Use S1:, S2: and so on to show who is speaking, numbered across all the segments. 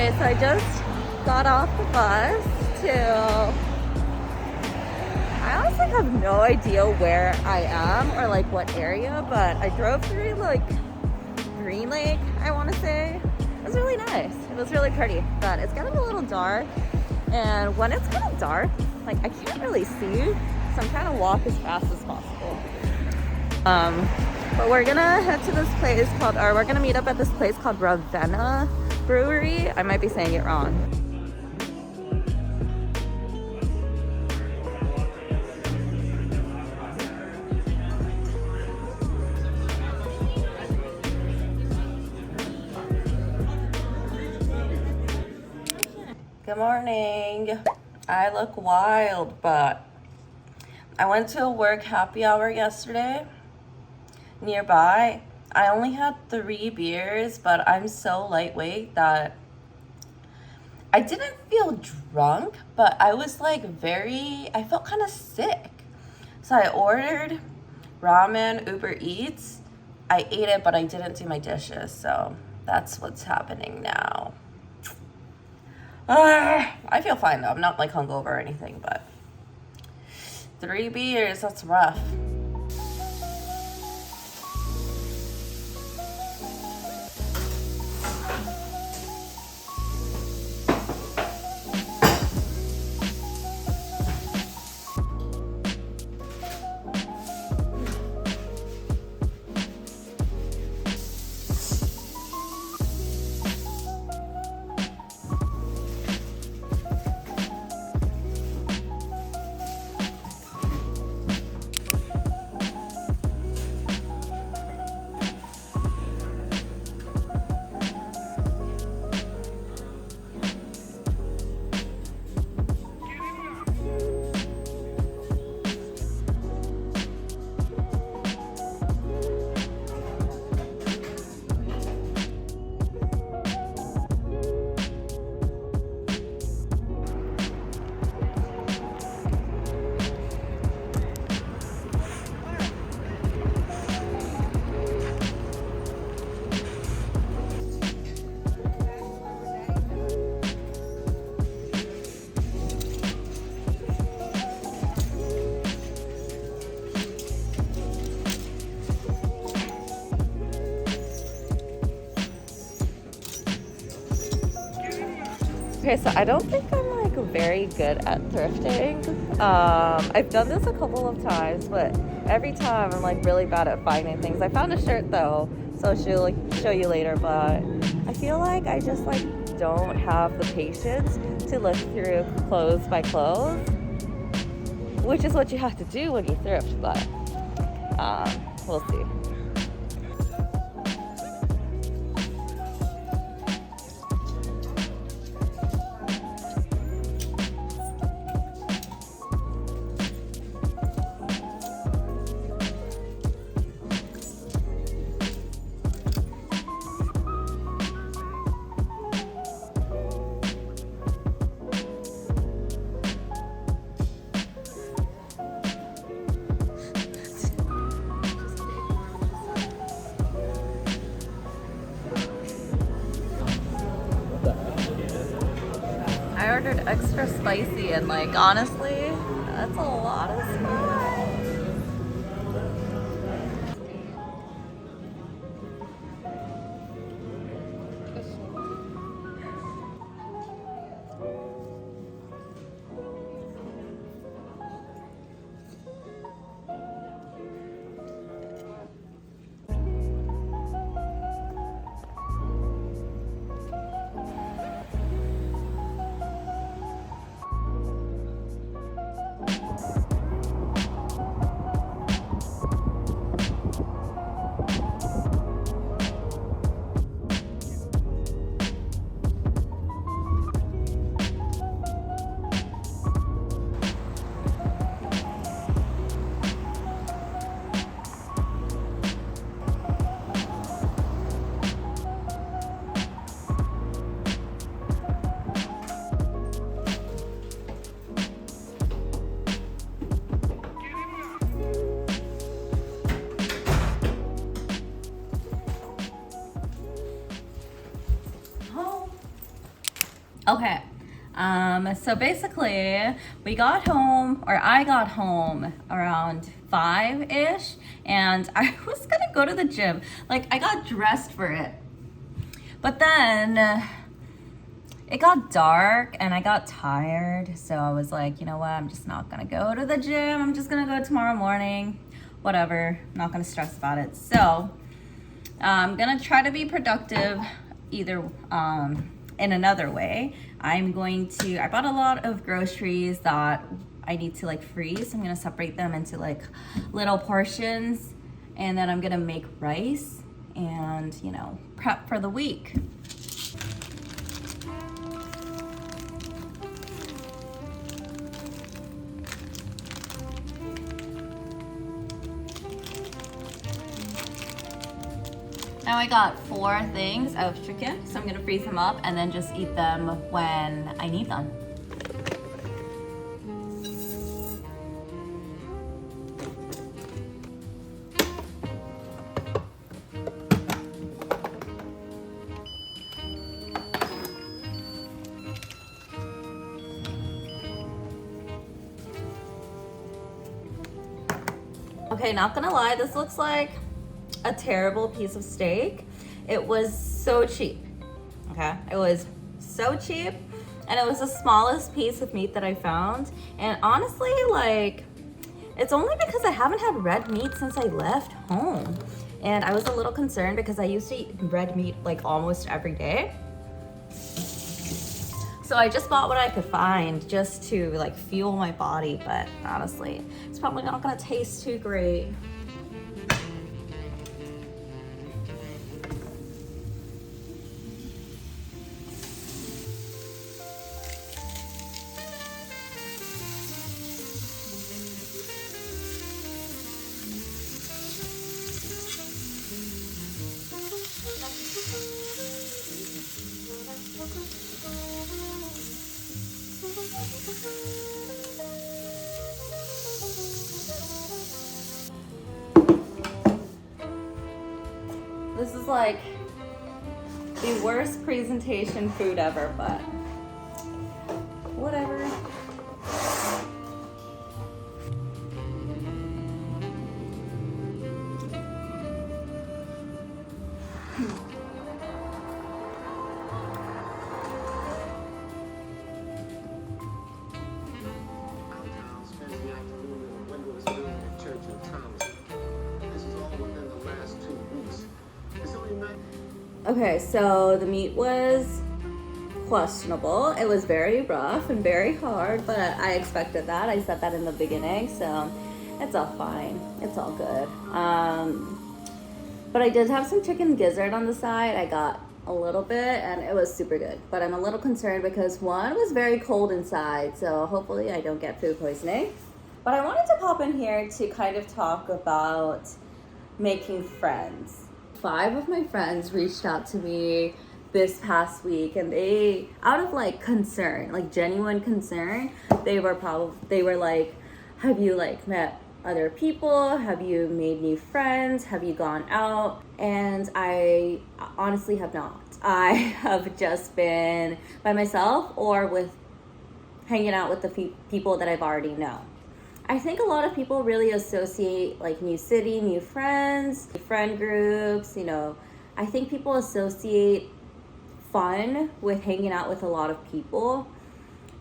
S1: Okay, so I just got off the bus to, I honestly have no idea where I am or like what area, but I drove through like Green Lake, I want to say. It was really nice. It was really pretty, but it's getting a little dark. And when it's kind of dark, like I can't really see, so I'm trying to walk as fast as possible. But we're gonna head to this place called, or we're gonna meet up at this place called Ravenna Brewery. I might be saying it wrong. Good morning. I look wild, but I went to a work happy hour yesterday nearby. I only had 3 beers, but I'm so lightweight that I didn't feel drunk, but I was like I felt kind of sick. So I ordered ramen, Uber Eats. I ate it, but I didn't do my dishes, so that's what's happening now. I feel fine though. I'm not like hungover or anything, but 3 beers, that's rough. Okay, so I don't think I'm like very good at thrifting. I've done this a couple of times, but every time I'm like really bad at finding things. I found a shirt though, so she'll like show you later, but I feel like I just like don't have the patience to look through clothes by clothes, which is what you have to do when you thrift, but we'll see. I ordered extra spicy and like honestly, that's a lot of spice. Okay. So basically, we got home, or I got home around 5-ish, and I was gonna go to the gym. Like, I got dressed for it. But then it got dark and I got tired. So I was like, you know what? I'm just not gonna go to the gym. I'm just gonna go tomorrow morning. Whatever. I'm not gonna stress about it. So I'm gonna try to be productive either in another way. I bought a lot of groceries that I need to like freeze. I'm gonna separate them into like little portions, and then I'm gonna make rice and, you know, prep for the week. Now I got 4 things of chicken, so I'm gonna freeze them up and then just eat them when I need them. Okay, not gonna lie, this looks like a terrible piece of steak. It was so cheap. Okay, it was so cheap, and it was the smallest piece of meat that I found. And honestly, like, it's only because I haven't had red meat since I left home, and I was a little concerned because I used to eat red meat like almost every day. So I just bought what I could find just to like fuel my body, but honestly, it's probably not gonna taste too great. This is like the worst presentation food ever, but whatever. Okay, so the meat was questionable. It was very rough and very hard, but I expected that. I said that in the beginning, so it's all fine. It's all good. But I did have some chicken gizzard on the side. I got a little bit, and it was super good. But I'm a little concerned because one was very cold inside, so hopefully I don't get food poisoning. But I wanted to pop in here to kind of talk about making friends. 5 of my friends reached out to me this past week, and they, out of like concern, like genuine concern, they were like, have you like met other people? Have you made new friends? Have you gone out? And I honestly have not. I have just been by myself or with hanging out with the people that I've already known. I think a lot of people really associate like new city, new friends, friend groups, you know. I think people associate fun with hanging out with a lot of people,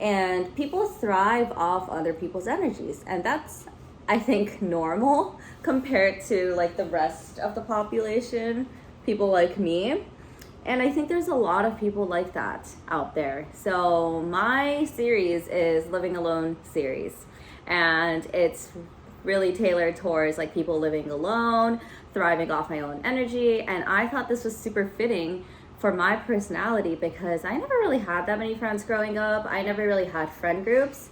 S1: and people thrive off other people's energies, and that's, I think, normal compared to like the rest of the population, people like me. And I think there's a lot of people like that out there. So my series is Living Alone series, and it's really tailored towards like people living alone, thriving off my own energy. And I thought this was super fitting for my personality because I never really had that many friends growing up. I never really had friend groups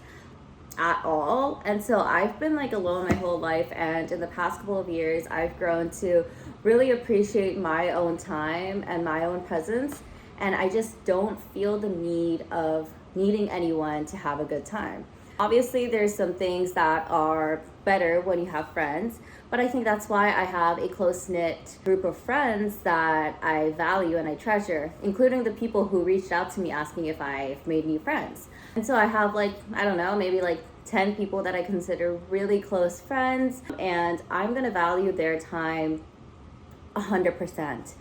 S1: at all. And so I've been like alone my whole life, and in the past couple of years I've grown to really appreciate my own time and my own presence, and I just don't feel the need of needing anyone to have a good time. Obviously there's some things that are
S2: better when you have friends. But I think that's why I have a close-knit group of friends that I value and I treasure, including the people who reached out to me asking if I've made new friends. And so I have like, I don't know, maybe like 10 people that I consider really close friends, and I'm gonna value their time 100%.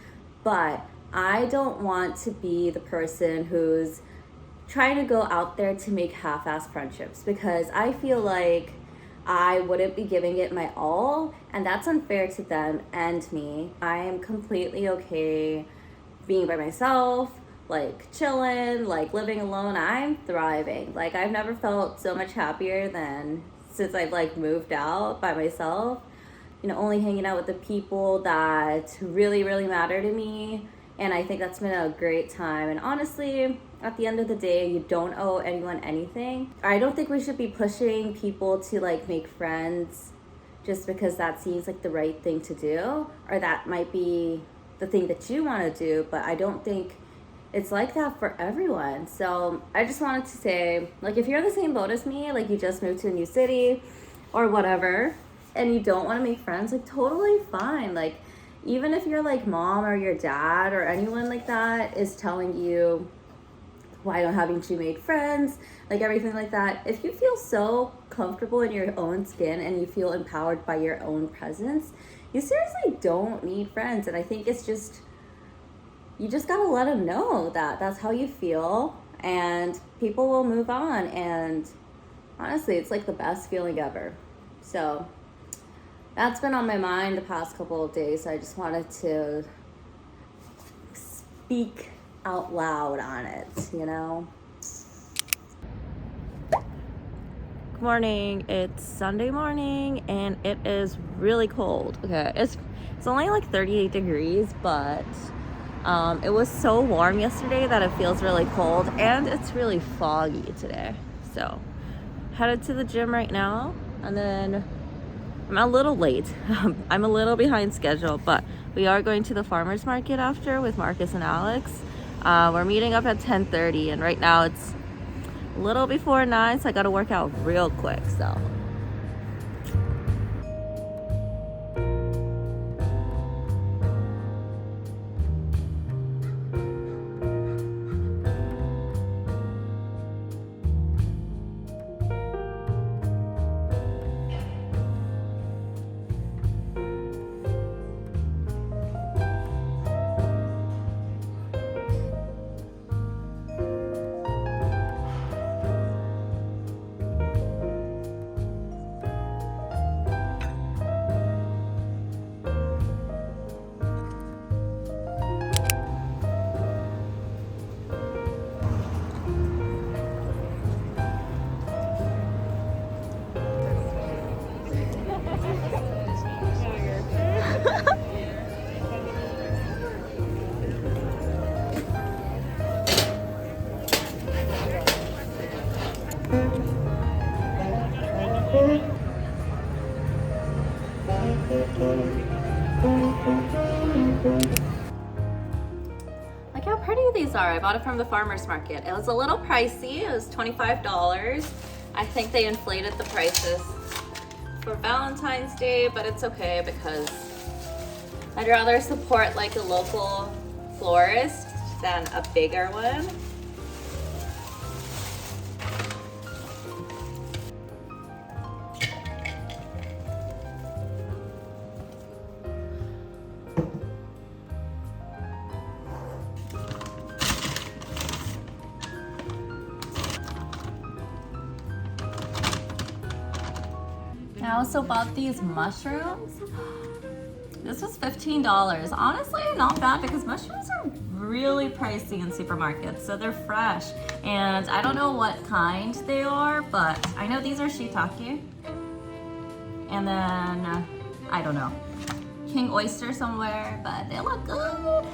S2: But I don't want to be the person who's trying to go out there to make half-ass friendships, because I feel like I wouldn't be giving it my all, and that's unfair to them and me. I am completely okay being by myself, like chilling, like living alone. I'm thriving. Like I've never felt so much happier than since I've like moved out by myself. You know, only hanging out with the people that really, really matter to me. And I think that's been a great time. And honestly, at the end of the day, you don't owe anyone anything. I don't think we should be pushing people to like make friends just because that seems like the right thing to do, or that might be the thing that you want to do. But I don't think it's like that for everyone. So I just wanted to say, like, if you're in the same boat as me, like you just moved to a new city or whatever, and you don't want to make friends, like totally fine. Like even if your like mom or your dad or anyone like that is telling you, why haven't you made friends, like everything like that, if you feel so comfortable in your own skin and you feel empowered by your own presence, you seriously don't need friends. And I think it's just, you just gotta let them know that that's how you feel, and people will move on. And honestly, it's like the best feeling ever. So that's been on my mind the past couple of days. So I just wanted to speak out loud on it, you know?
S1: Good morning. It's Sunday morning and it is really cold. Okay, it's only like 38 degrees, but it was so warm yesterday that it feels really cold, and it's really foggy today. So headed to the gym right now, and then I'm a little late. I'm a little behind schedule, but we are going to the farmer's market after with Marcus and Alex. We're meeting up at 10:30, and right now it's a little before 9, so I gotta work out real quick. So look how pretty these are. I bought it from the farmer's market. It was a little pricey. It was $25. I think they inflated the prices for Valentine's Day, but it's okay because I'd rather support like a local florist than a bigger one. I also bought these mushrooms. This was $15. Honestly, not bad because mushrooms are really pricey in supermarkets, so they're fresh. And I don't know what kind they are, but I know these are shiitake. And then, I don't know, king oyster somewhere, but they look good.